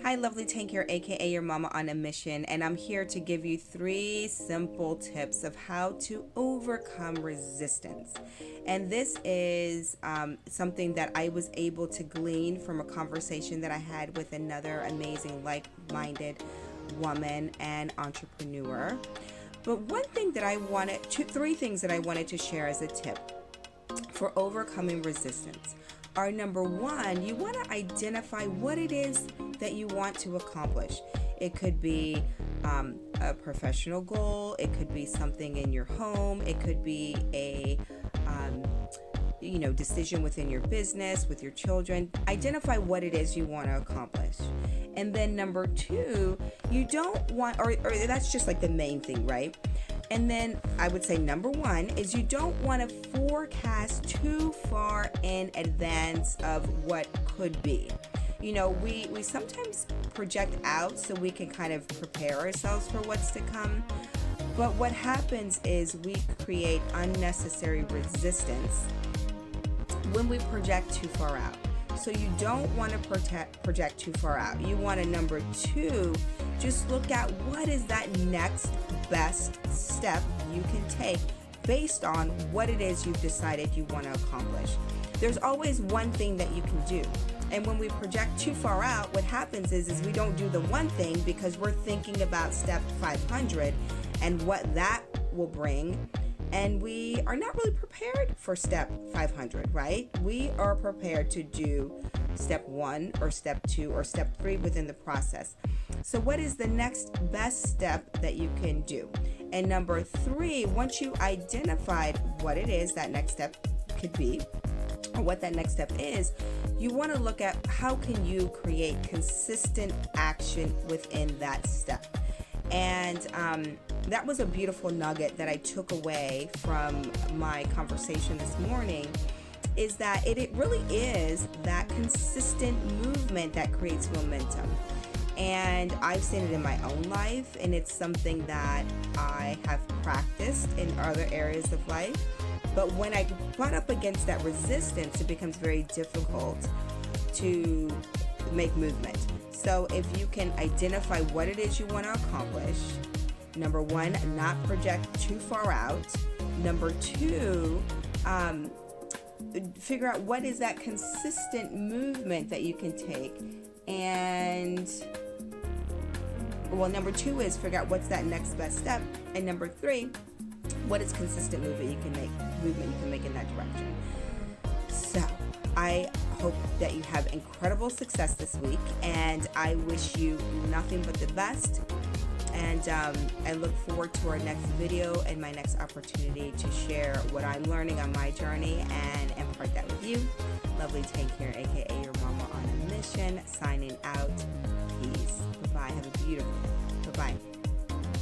Hi, lovely Tank here, aka your mama on a mission, and I'm here to give you 3 simple tips of how to overcome resistance. And this is something that I was able to glean from a conversation that I had with another amazing, like minded woman and entrepreneur. But one thing that I wanted, 3 things that I wanted to share as a tip for overcoming resistance are: number one, you want to identify what it is that you want to accomplish. It could be a professional goal, it could be something in your home, it could be a decision within your business, with your children. Identify what it is you want to accomplish. And then number two, you don't want, or that's just like the main thing, right? And then I would say number one is you don't want to forecast too far in advance of what could be. We sometimes project out so we can kind of prepare ourselves for what's to come. But what happens is we create unnecessary resistance when we project too far out. So you don't want to project too far out. You want to, number two, just look at what is that next best step you can take based on what it is you've decided you want to accomplish. There's always one thing that you can do. And when we project too far out, what happens is we don't do the one thing because we're thinking about step 500 and what that will bring. And we are not really prepared for step 500, right? We are prepared to do step 1 or step 2 or step 3 within the process. So what is the next best step that you can do? And number 3, once you identified what it is that next step could be, or what that next step is, you want to look at how can you create consistent action within that step. And that was a beautiful nugget that I took away from my conversation this morning, is that it really is that consistent movement that creates momentum. And I've seen it in my own life, and it's something that I have practiced in other areas of life. But when I butt up against that resistance, it becomes very difficult to make movement. So if you can identify what it is you want to accomplish, number one, not project too far out. Number two, figure out what is that consistent movement that you can take. And number two is figure out what's that next best step. And number three, what is consistent movement you can make in that direction. So I hope that you have incredible success this week, and I wish you nothing but the best. And I look forward to our next video and my next opportunity to share what I'm learning on my journey and impart that with you. Lovely Tank here, aka your mama on a mission, signing out. Peace. Bye-bye. Have a beautiful. Bye-bye.